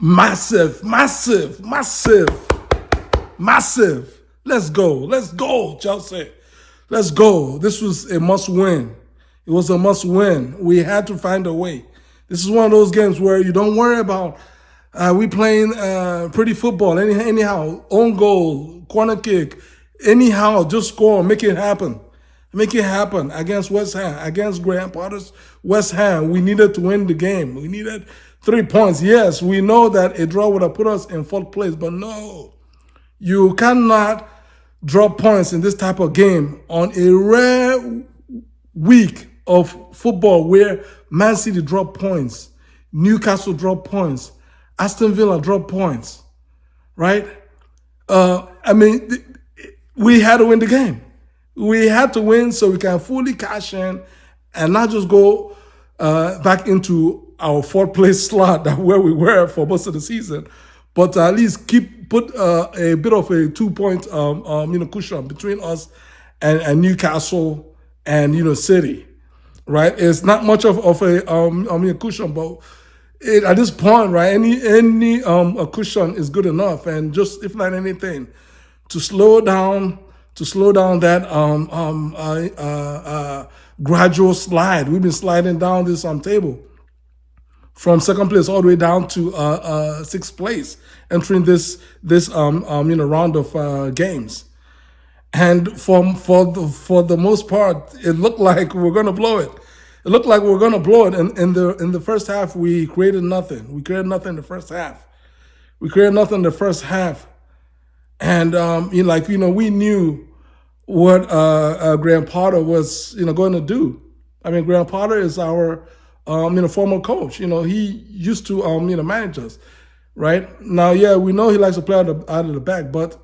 Massive, massive, massive, massive. Let's go, Chelsea. Let's go. This was a must-win. It was a must-win. We had to find a way. This is one of those games where you don't worry about we playing pretty football. Anyhow, own goal, corner kick, anyhow, just score, make it happen. Make it happen against West Ham, against Graham Potter's West Ham. We needed to win the game. We needed 3 points. Yes, we know that a draw would have put us in fourth place, but no. You cannot drop points in this type of game on a rare week of football where Man City drop points, Newcastle drop points, Aston Villa drop points, right? We had to win the game. We had to win so we can fully cash in and not just go back into our fourth place slot that where we were for most of the season, but at least put a bit of a 2 point cushion between us and Newcastle and City, right? It's not much of a cushion, but at this point, right, any a cushion is good enough, and just if not anything, to slow down that gradual slide. We've been sliding down this table from second place all the way down to sixth place, entering this round of games. And for the most part, it looked like we were gonna blow it. It looked like we were gonna blow it. And in the first half, we created nothing. We created nothing in the first half. And we knew what Graham Potter was going to do. I mean, Graham Potter is our former coach. He used to manage us, right? Now, yeah, we know he likes to play out of the back, but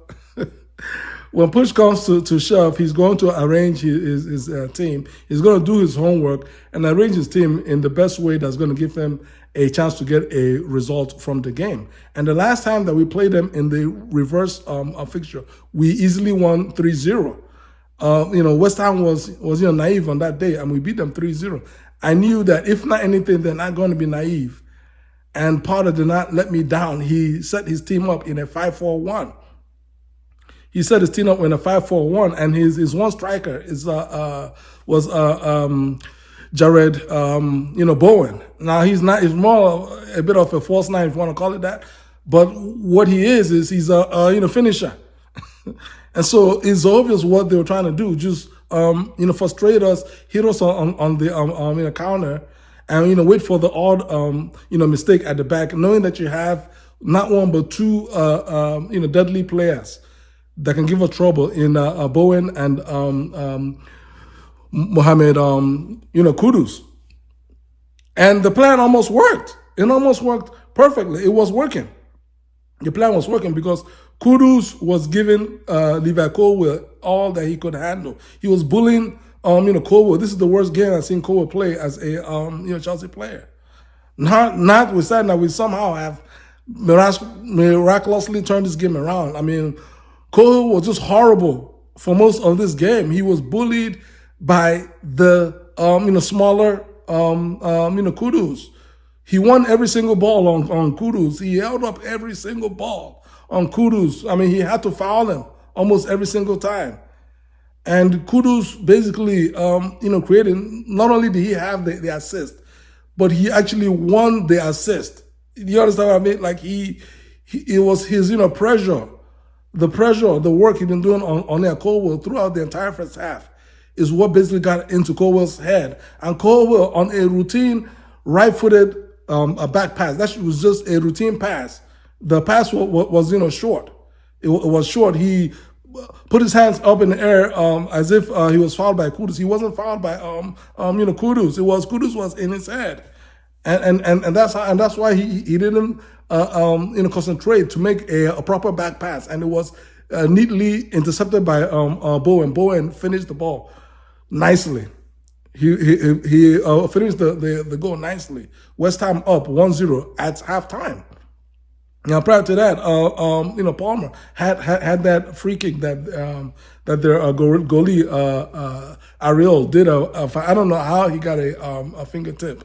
when push comes to shove, he's going to arrange his team. He's going to do his homework and arrange his team in the best way that's going to give him a chance to get a result from the game. And the last time that we played them in the reverse fixture, we easily won 3-0. West Ham was naive on that day, and we beat them 3-0. I knew that if not anything, they're not going to be naive. And Potter did not let me down. He set his team up in a 5-4-1. He set his team up in a 5-4-1, and his one striker was Jarrod Bowen. Now he's more a bit of a false nine, if you want to call it that. But what he is he's a finisher. And so it's obvious what they were trying to do, just frustrate us, hit us on the counter, and wait for the odd mistake at the back, knowing that you have not one but two deadly players that can give us trouble in Bowen and Mohamed Kudus. And the plan almost worked. It almost worked perfectly. It was working. The plan was working because Kudus was giving Levi Colwill all that he could handle. He was bullying Colwill. This is the worst game I've seen Colwill play as a Chelsea player. Notwithstanding that we somehow have miraculously turned this game around. I mean, Colwill was just horrible for most of this game. He was bullied by the smaller Kudus. He won every single ball on Kudus. He held up every single ball on Kudus. I mean, he had to foul him almost every single time. And Kudus basically, created, not only did he have the assist, but he actually won the assist. You understand what I mean? Like it was his, pressure, the work he'd been doing on Colwill throughout the entire first half is what basically got into Colwill's head. And Colwill, on a routine right-footed a back pass, that was just a routine pass. The pass was short. It was short. He put his hands up in the air as if he was fouled by Kudus. He wasn't fouled by Kudus. Kudus was in his head, and that's why he didn't concentrate to make a proper back pass, and it was neatly intercepted by Bowen. Bowen finished the ball nicely. He finished the goal nicely. West Ham up 1-0 at halftime. Now, prior to that, Palmer had that free kick that their goalie Ariel did I don't know how he got a fingertip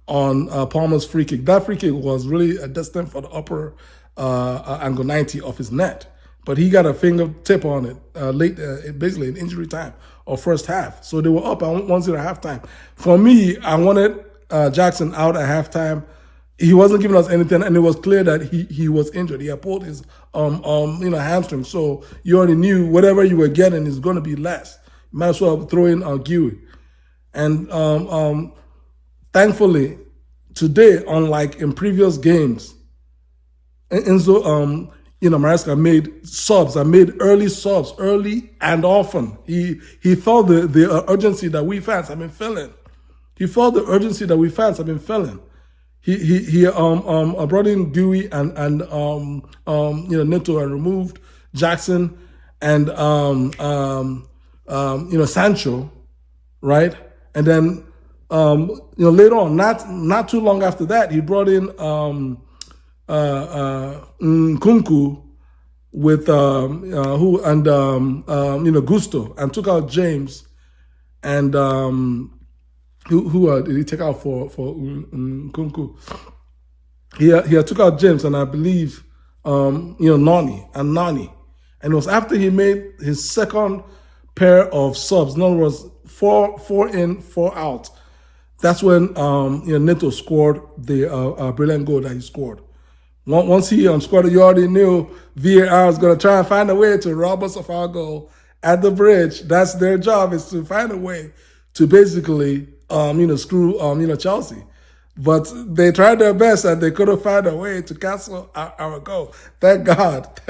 on Palmer's free kick. That free kick was really destined for the upper angle 90 of his net. But he got a fingertip on it late, basically in injury time or first half. So they were up at 1-0 at halftime. For me, I wanted Jackson out at halftime. He wasn't giving us anything, and it was clear that he was injured. He had pulled his hamstring. So you already knew whatever you were getting is going to be less. You might as well throw in Guy. And thankfully, today, unlike in previous games, Enzo Maresca made subs. I made early subs, early and often. He felt the urgency that we fans have been feeling. He felt the urgency that we fans have been feeling. He brought in Dewey and Neto and removed Jackson and Sancho, right? And then later on, not too long after that, he brought in Nkunku with Gusto, and took out James, and who did he take out for Nkunku? He took out James, and I believe Nani, and it was after he made his second pair of subs. In other words, four in, 4 out. That's when Neto scored the brilliant goal that he scored. Once he scored it, you already knew VAR is going to try and find a way to rob us of our goal at the bridge. That's their job, is to find a way to basically screw Chelsea. But they tried their best, and they couldn't find a way to cancel our goal. Thank God.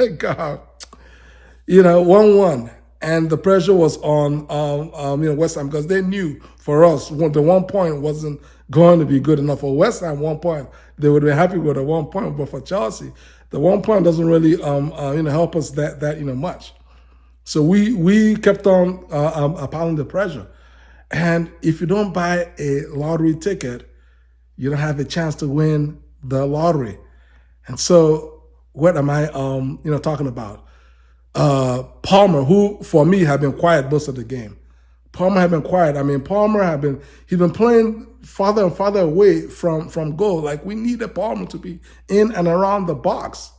1-1. And the pressure was on West Ham, because they knew for us the 1 point wasn't going to be good enough. For West Ham, 1 point, they would be happy with a 1 point. But for Chelsea, the 1 point doesn't really help us that much. So we kept on applying the pressure. And if you don't buy a lottery ticket, you don't have a chance to win the lottery. And so what am I talking about? Palmer, who for me had been quiet most of the game. Palmer had been quiet. I mean, he's been playing farther and farther away from goal. Like, we needed Palmer to be in and around the box,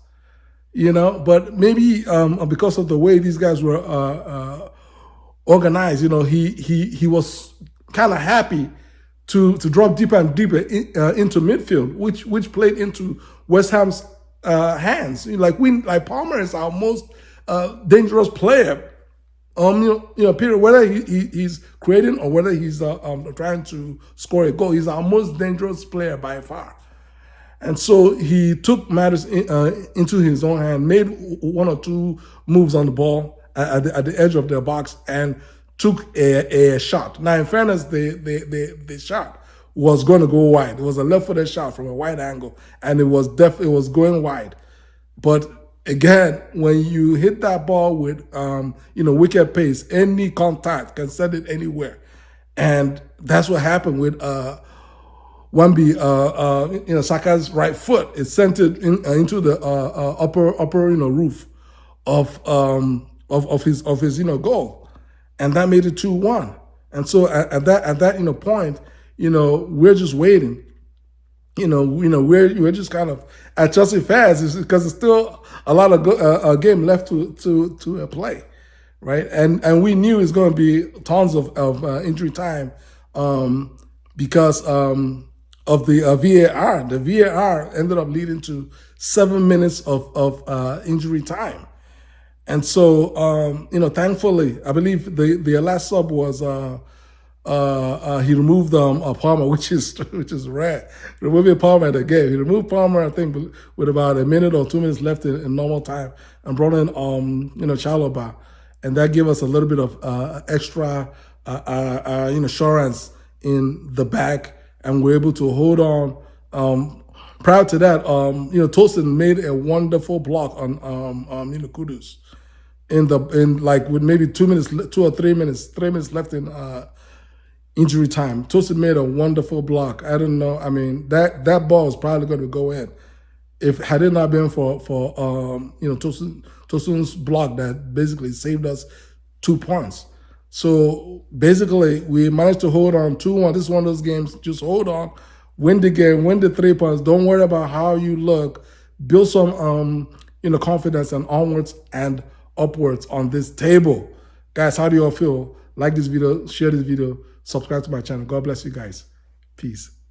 But maybe because of the way these guys were organized, he was kind of happy to drop deeper and deeper into midfield, which played into West Ham's hands. Like Palmer is our most dangerous player. Period. Whether he's creating or whether he's trying to score a goal, he's our most dangerous player by far. And so he took matters into his own hand, made 1 or 2 moves on the ball at the edge of their box, and took a shot. Now, in fairness, the shot was going to go wide. It was a left-footed shot from a wide angle, and it was going wide. But again, when you hit that ball with wicked pace, any contact can send it anywhere, and that's what happened with Wambi. Saka's right foot. It sent it into the upper roof of his goal, and that made it 2-1. And so at that point, we're just waiting. We're just kind of, at Chelsea fans, because there's still a lot of game left to play, right? And we knew it's going to be tons of injury time because of the VAR. The VAR ended up leading to 7 minutes of injury time. And so, thankfully, I believe the last sub was he removed Palmer, which is rare. Removing Palmer at the game. He removed Palmer, I think, with about 1 minute or 2 minutes left in normal time, and brought in Chalobah, and that gave us a little bit of extra assurance in the back, and we're able to hold on. Prior to that, Tosin made a wonderful block on Kudus with maybe 2 or 3 minutes left in injury time. Tosin made a wonderful block. I don't know. I mean, that ball is probably going to go in. Had it not been for Tosin's block that basically saved us 2 points. So basically, we managed to hold on 2-1. This is one of those games. Just hold on. Win the game, win the 3 points. Don't worry about how you look. Build some confidence and onwards and upwards on this table. Guys, how do you all feel? Like this video, share this video, subscribe to my channel. God bless you guys. Peace.